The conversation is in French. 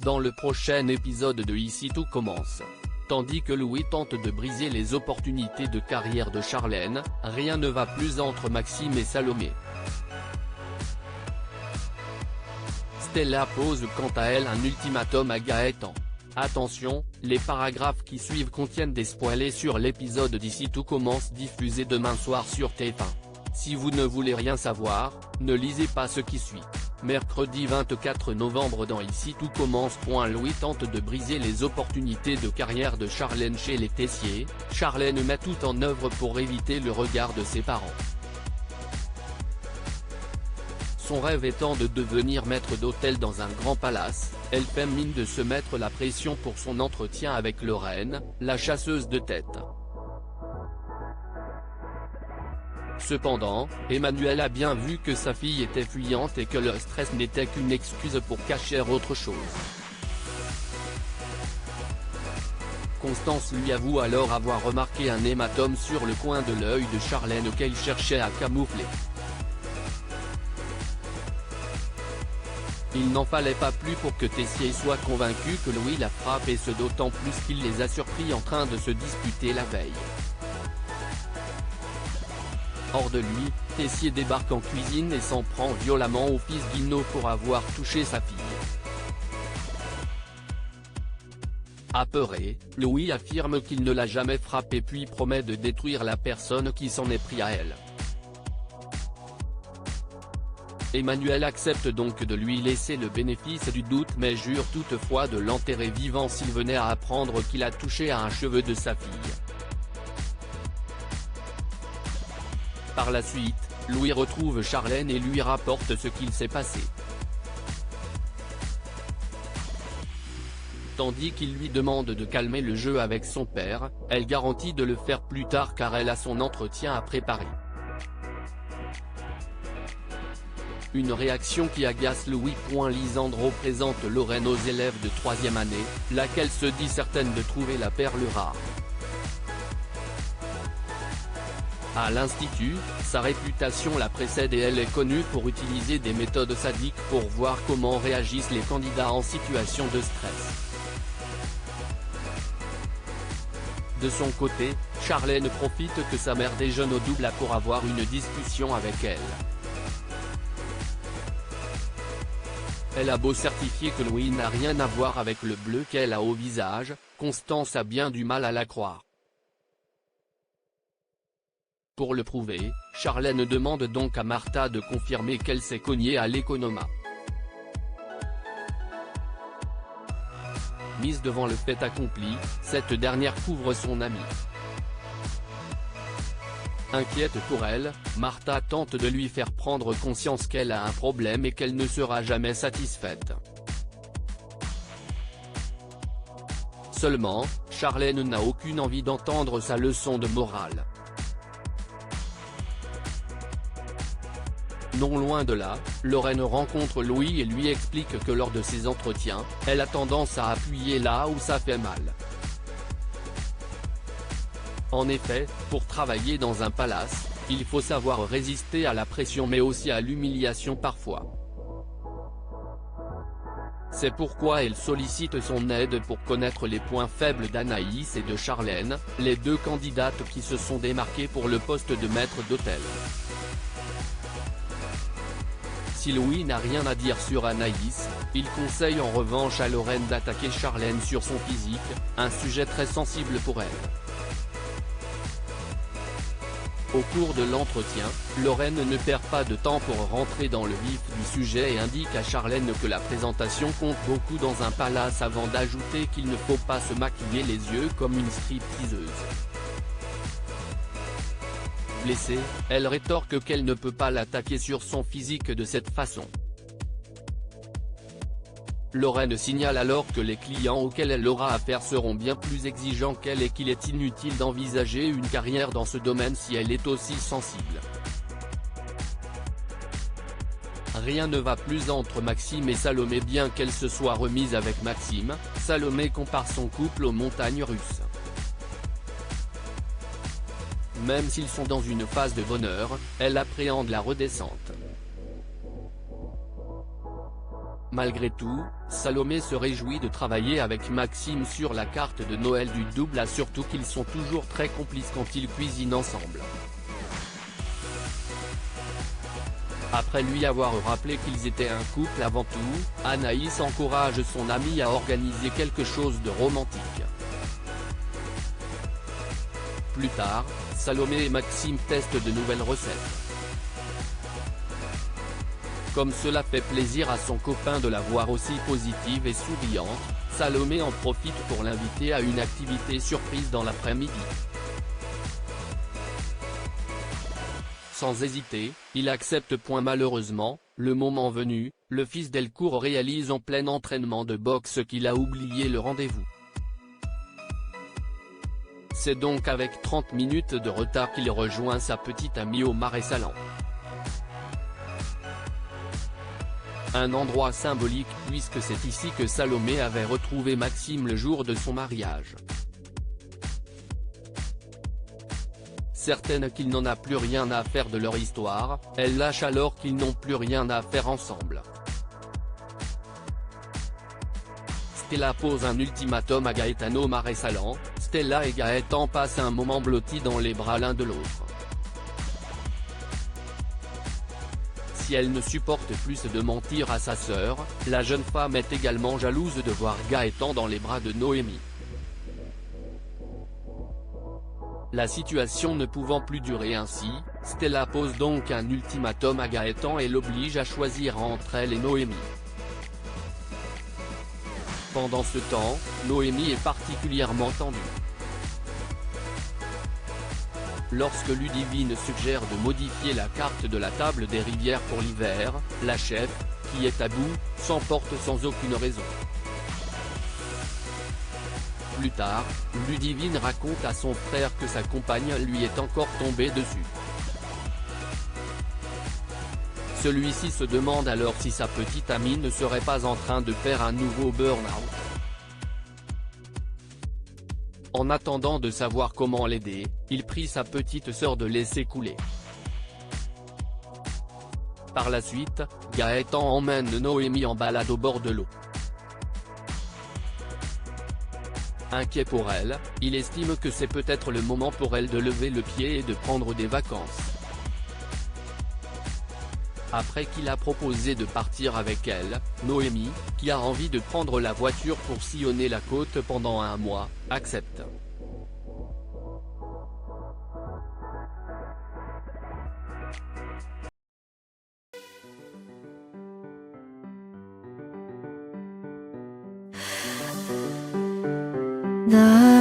dans le prochain épisode de Ici tout commence. Tandis que Louis tente de briser les opportunités de carrière de Charlène, rien ne va plus entre Maxime et Salomé. Stella pose quant à elle un ultimatum à Gaëtan. Attention, les paragraphes qui suivent contiennent des spoilers sur l'épisode d'Ici tout commence diffusé demain soir sur TF1. Si vous ne voulez rien savoir, ne lisez pas ce qui suit. Mercredi 24 novembre dans Ici tout commence. Louis tente de briser les opportunités de carrière de Charlène chez les Tessier. Charlène met tout en œuvre pour éviter le regard de ses parents. Son rêve étant de devenir maître d'hôtel dans un grand palace, elle fait mine de se mettre la pression pour son entretien avec Lorraine, la chasseuse de tête. Cependant, Emmanuel a bien vu que sa fille était fuyante et que le stress n'était qu'une excuse pour cacher autre chose. Constance lui avoue alors avoir remarqué un hématome sur le coin de l'œil de Charlène qu'elle cherchait à camoufler. Il n'en fallait pas plus pour que Tessier soit convaincu que Louis la frappe, et ce d'autant plus qu'il les a surpris en train de se disputer la veille. Hors de lui, Tessier débarque en cuisine et s'en prend violemment au fils Guinaud pour avoir touché sa fille. Apeuré, Louis affirme qu'il ne l'a jamais frappé puis promet de détruire la personne qui s'en est pris à elle. Emmanuel accepte donc de lui laisser le bénéfice du doute mais jure toutefois de l'enterrer vivant s'il venait à apprendre qu'il a touché à un cheveu de sa fille. Par la suite, Louis retrouve Charlène et lui rapporte ce qu'il s'est passé. Tandis qu'il lui demande de calmer le jeu avec son père, elle garantit de le faire plus tard car elle a son entretien à préparer. Une réaction qui agace Louis. Lisandro présente Lorraine aux élèves de 3e année, laquelle se dit certaine de trouver la perle rare. À l'institut, sa réputation la précède et elle est connue pour utiliser des méthodes sadiques pour voir comment réagissent les candidats en situation de stress. De son côté, Charlène profite que sa mère déjeune au double pour avoir une discussion avec elle. Elle a beau certifier que Louis n'a rien à voir avec le bleu qu'elle a au visage, Constance a bien du mal à la croire. Pour le prouver, Charlène demande donc à Martha de confirmer qu'elle s'est cognée à l'économat. Mise devant le fait accompli, cette dernière couvre son amie. Inquiète pour elle, Martha tente de lui faire prendre conscience qu'elle a un problème et qu'elle ne sera jamais satisfaite. Seulement, Charlène n'a aucune envie d'entendre sa leçon de morale. Non loin de là, Lorraine rencontre Louis et lui explique que lors de ses entretiens, elle a tendance à appuyer là où ça fait mal. En effet, pour travailler dans un palace, il faut savoir résister à la pression mais aussi à l'humiliation parfois. C'est pourquoi elle sollicite son aide pour connaître les points faibles d'Anaïs et de Charlène, les deux candidates qui se sont démarquées pour le poste de maître d'hôtel. Si Louis n'a rien à dire sur Anaïs, il conseille en revanche à Lorraine d'attaquer Charlène sur son physique, un sujet très sensible pour elle. Au cours de l'entretien, Lorraine ne perd pas de temps pour rentrer dans le vif du sujet et indique à Charlène que la présentation compte beaucoup dans un palace avant d'ajouter qu'il ne faut pas se maquiller les yeux comme une stripteaseuse. Blessée, elle rétorque qu'elle ne peut pas l'attaquer sur son physique de cette façon. Lorraine signale alors que les clients auxquels elle aura affaire seront bien plus exigeants qu'elle et qu'il est inutile d'envisager une carrière dans ce domaine si elle est aussi sensible. Rien ne va plus entre Maxime et Salomé. Bien qu'elle se soit remise avec Maxime, Salomé compare son couple aux montagnes russes. Même s'ils sont dans une phase de bonheur, elle appréhende la redescente. Malgré tout, Salomé se réjouit de travailler avec Maxime sur la carte de Noël du double A, surtout qu'ils sont toujours très complices quand ils cuisinent ensemble. Après lui avoir rappelé qu'ils étaient un couple avant tout, Anaïs encourage son amie à organiser quelque chose de romantique. Plus tard, Salomé et Maxime testent de nouvelles recettes. Comme cela fait plaisir à son copain de la voir aussi positive et souriante, Salomé en profite pour l'inviter à une activité surprise dans l'après-midi. Sans hésiter, il accepte. Malheureusement, le moment venu, le fils Delcourt réalise en plein entraînement de boxe qu'il a oublié le rendez-vous. C'est donc avec 30 minutes de retard qu'il rejoint sa petite amie au Marais-Salan. Un endroit symbolique puisque c'est ici que Salomé avait retrouvé Maxime le jour de son mariage. Certaine qu'il n'en a plus rien à faire de leur histoire, elle lâche alors qu'ils n'ont plus rien à faire ensemble. Stella pose un ultimatum à Gaetano Marais-Salan. Stella et Gaëtan passent un moment blottis dans les bras l'un de l'autre. Si elle ne supporte plus de mentir à sa sœur, la jeune femme est également jalouse de voir Gaëtan dans les bras de Noémie. La situation ne pouvant plus durer ainsi, Stella pose donc un ultimatum à Gaëtan et l'oblige à choisir entre elle et Noémie. Pendant ce temps, Noémie est particulièrement tendue. Lorsque Ludivine suggère de modifier la carte de la table des rivières pour l'hiver, la chef, qui est à bout, s'emporte sans aucune raison. Plus tard, Ludivine raconte à son frère que sa compagne lui est encore tombée dessus. Celui-ci se demande alors si sa petite amie ne serait pas en train de faire un nouveau burn-out. En attendant de savoir comment l'aider, il prie sa petite sœur de laisser couler. Par la suite, Gaëtan emmène Noémie en balade au bord de l'eau. Inquiet pour elle, il estime que c'est peut-être le moment pour elle de lever le pied et de prendre des vacances. Après qu'il a proposé de partir avec elle, Noémie, qui a envie de prendre la voiture pour sillonner la côte pendant un mois, accepte. 나